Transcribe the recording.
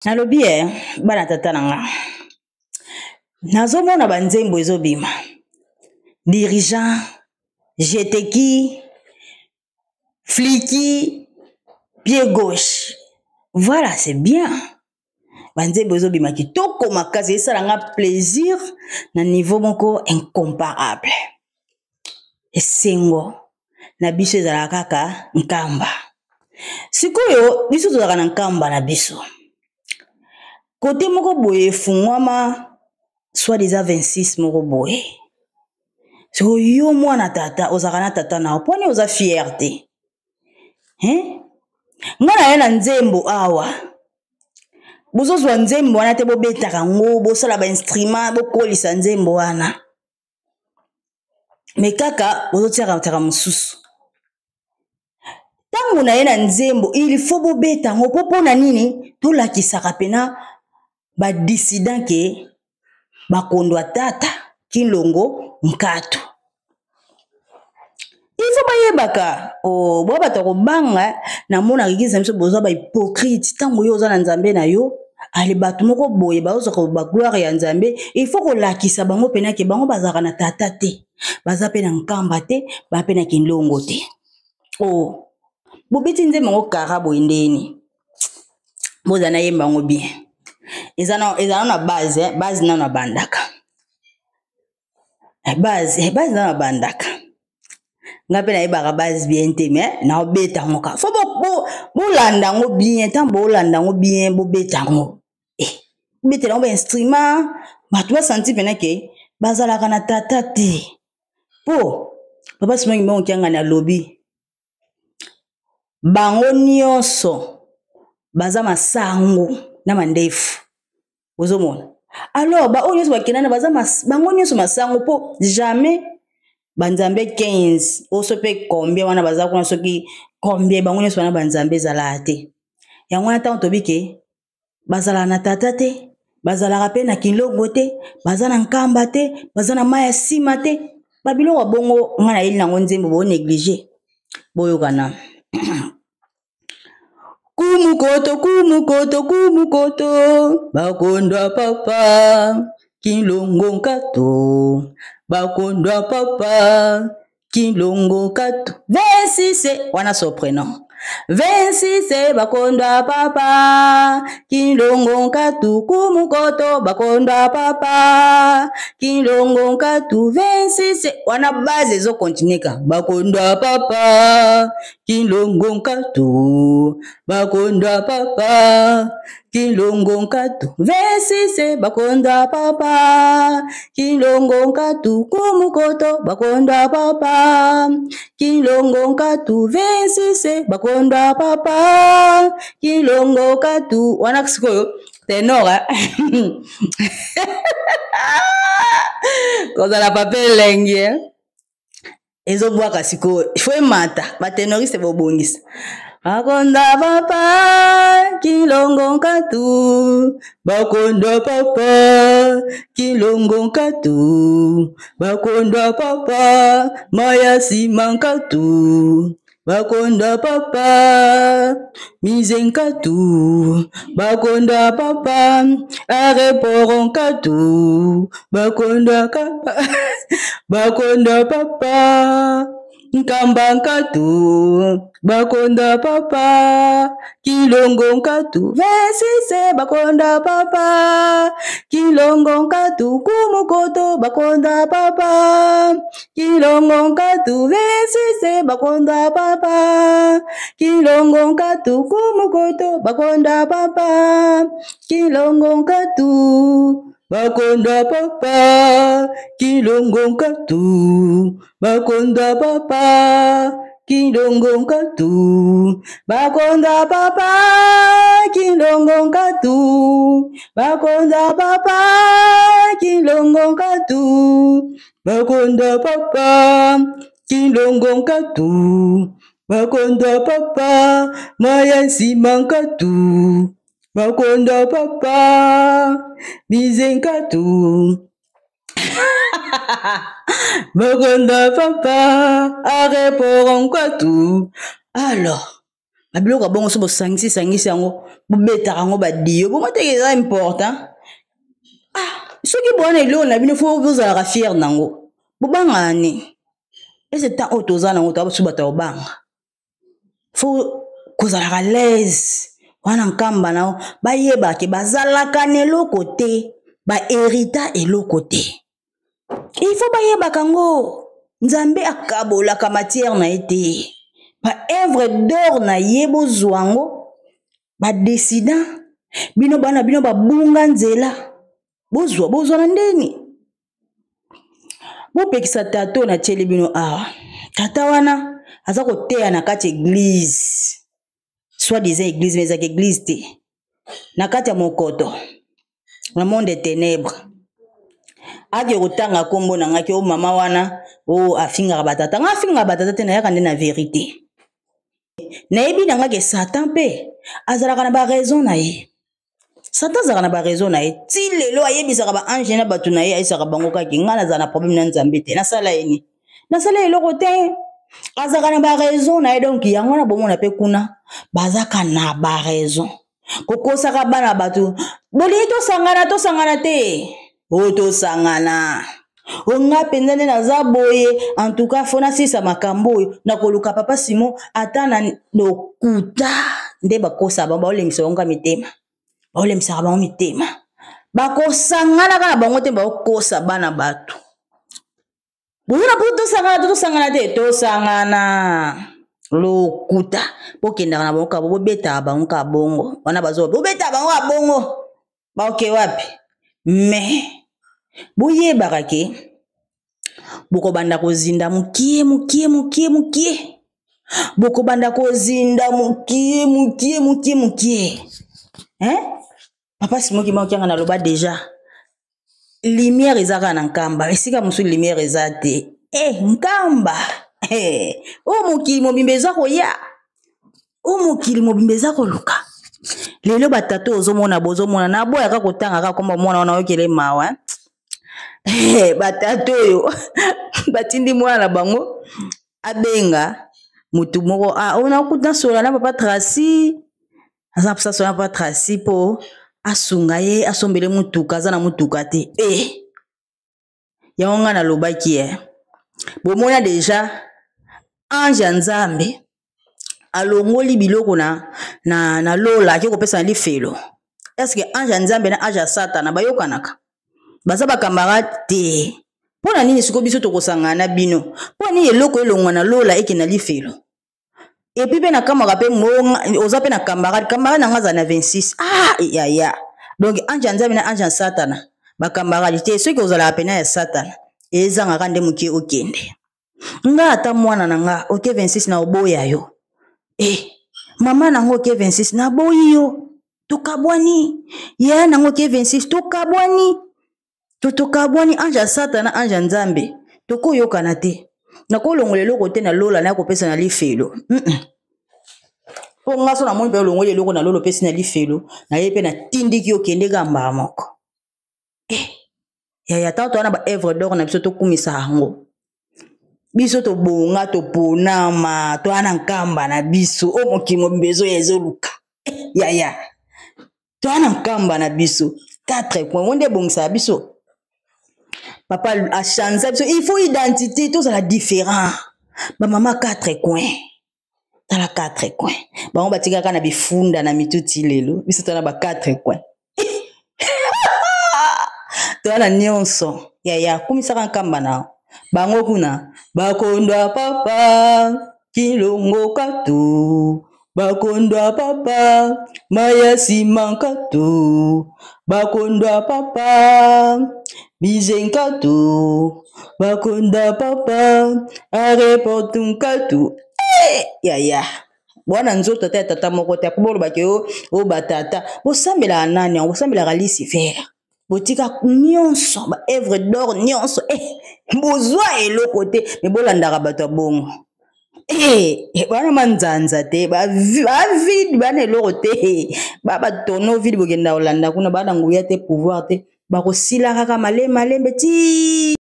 Nalobi bana tata nanga. Nazomona banzembo ezobima. Dirigeant, jeteki, fliki, pied gauche. Voilà, c'est bien. Banzembo ezobima kitoko makasi esalanga plaisir na niveau moko incomparable. Esengo na biso ezalaka kaka nkamba. Sikoyo biso tozalaka na nkamba na biso. Côté moko boye fungwama soit-disant 26 moko boye. So yo mwana tata ozalaka na tata na poni oza fierté. Ngana ye na nzembo awa. Bozozwa nzembo wana te bobetaka ngo bosala ba instrument bokolisa nzembo wana. Me kaka bozotiaka taka mosusu. Tango na ye na nzembo il faut bobeta ngo popona nini tolakisaka pena ba dissident ke bakondwa tata kilongo nkatu. Il faut bayebaka bo bato kobanga na mona kikiza miso bozo ba hypocrite tango yo oza na nzambe na yo ali bato moko boye bazo ko ba gloire ya nzambe il faut ko lakisa bango pena ke bango bazaka na tata te baza pe na nkamba te ba pe na kilongo te. Bobeti nze mango karabo indeni. Boza na yemba ngo bien. Ezana na base, base na na bandaka. Base na bandaka. Ngape na yeba base bien te mais na obeta ngoka. Fo bo landa ngo bien, tant bo landa ngo bien, bo beta ngo. Beta ngo ba instrument, ba tu senti pena ke bazala kana tata te. Papa simangi mo kyanga na lobby. Bango nyonso baza masango na mandefu ozomona alors ba onyoso bakinana baza bango nyonso masango po jamais banzambe 15 osope combien wana baza kuna soki combien bango nyonso wana banzambe zala te yango wana tango tobike bazala na tata te bazala pe na kilongo te baza na nkamba te baza na maya sima te babiloko bongo ngana ili nango nzembo bo négliger boyokana. Kumukoto, bakondwa papa, kilongo nkato, bakondwa papa, kilongo kato. 26, wana soprano. 26 bakondwa papa, kilongo nkatu, kumukoto, bakondwa papa, kilongo nkatu. 26, wana base zo continueka. Bakondwa papa, kilongo nkatu, bakondwa papa, kilongo nkatu. 26 bakondwa papa, kilongo nkatu, kumukoto, bakondwa papa, kilongo nkatu. 26 bakondwa papa, kilongo nkatu. Wana kusikoyo tenora. Koza la papel lengi ezo bwaka sikoyo. Fwe mata ba tenoriste bobongisa. Bakonda papa, kilongo nkatu, bakonda papa, kilongo nkatu, bakonda papa, maya sima nkatu, bakonda papa, mize nkatu, bakonda papa, areporo nkatu, bakonda papa, bakonda papa, nkamba nkatu, bakonda papa, kilongo nkatu. 26 bakonda papa, kilongo nkatu, kumukoto, bakonda papa, kilongo nkatu. 26 bakonda papa, kilongo nkatu, kumukoto, bakonda papa, kilongo nkatu. Bakonda papa, kilongo nkatu, bakonda papa, kilongo nkatu, bakonda papa, kilongo nkatu, bakonda papa, kilongo nkatu, bakonda papa, kilongo nkatu, bakonda papa, maya nsima nkatu, bakonda papa, mize nkatu. Bakonda papa, areporo nkatu. Alors, ba biloko bongo so bo sangisi yango bo betaka ngo ba dio bo mate eza important soki bwana eloko na bino fo bozalaka fier nango bobangani ese temps oyo toza nango toa bosu bato obanga fo kozalaka l'aise wana nkamba nao bayebake bazalaka na eloko te baherita eloko te il faut bayebaka ngo nzambe akabolaka matière na ye te baœuvre d'or na ye bozwa ngo badesida bino bana bino babunga nzela bozwa na ndeni bopekisa tata na tieli bino awa tata wana aza koteya na kati église soit disant église mais ezaka église te na kati ya mokoto na monde des ténèbres ake kotanga kombo na ngaki o mama wana o afingaka batata nga afingaka batata te nayaka nde na vérité nayebi na ngaki satan mpe azalaka na baraison na ye satan azalaka na baraison na ye ti lelo ayebisaka baange na bato na ye ayisaka bango kaki nga nazala na problème na nzambe te nasala ye nini nasala eloko te azalaka na baraison na ye donc yango wana bomona mpe kuna bazaka na baraison kokosaka bana bato bolingi tosangana te o tosangana onga penza nde naza boye en tout cas fona sisa makambo oyo nakoluka papa Simon ata na lokuta nde bakosa bango baolemisa bango mitema baolemisaka bango mitema bakosangana kaka bango te baokosa bana bato bozona po tosangana te tosangana lokuta bokendaka na bango ka bobetaka bango ka bongo wana bazo bobetaka bango ka bongo baoke wapi mais boyebaka ke bokobanda kozinda mukie bokobanda kozinda mukie papa Simon ki maokianga na loba déjà lumière ezaka na nkamba esika mosu lumière eza te nkamba o mokili mobimba eza koya o mokili mobimba eza koluka lelo batata ozomona bozomona naboyaka kotanga kaka komba mwana wana oyokele mawa batata oyo batindi mwana na bango abenga mutu moko ona okuta sola na papa Tracy aza psa sola na papa Tracy po asunga ye asombele mutuka aza na mutuka te yango nga nalobaki bomona déjà ange ya nzambe alongoli biloko na lola ake kopesa na lifelo eske ange ya nzambe na ange ya satana bayokanaka baza bakamara te mpona nini siko biso tokosangana na bino mpona nini eloko elongwa na lola eke na lifelo epi mpe nakamaka mpe oza mpe na camarade nanga aza na 26 yaya donc ange ya nzambe na ange ya satana bakambaradi te soki ozalaka pena ya satana ezangaka nde mokie okende nga ata mwana na nga oke 26 na oboya yo mama nango oke 26 na boyi yo tokabwani yaya nango oke 26 tokabwani ange ya satana ange ya nzambe tokoyokana te nakolongola eloko te na lola na kopesa na lifelo po nga so namoni mpe olongoli eloko na lola opesi na lifelo na ye mpe natindiki okende gambaka moko yaya ntango towana baœuvre d'or na biso tokumisa yango biso tobonga toponama towana nkamba na biso o mokili mobimba ezoya ezoluka yaya towana nkamba na biso 4 points ngo nde ebongisaka biso papa achanza biso il faut identité tozala différent bamama 4 coins tala 4 coins bango batikaka na bifunda na mituti lelo biso tona ba 4 coins towana nyonso yaya kumisaka nkamba nao bango kuna bakondwa papa kilongo katu bakondwa papa mayasi mankatu bakondwa papa bizenkatu bakondwa papa areportunkatu yaya bwana nzoto ta tata moko te po bolobaki o batata bosambelaka nani bosambelaka Lucifer botika nyonso baœuvre d'or nyonso bozwa eloko te me bolandaka bato ya bongo bana manzanza te bavide bana eloko te batono vide bokenda kolanda kuna bana nguya te pouvoir te bakosila kaka malembe ti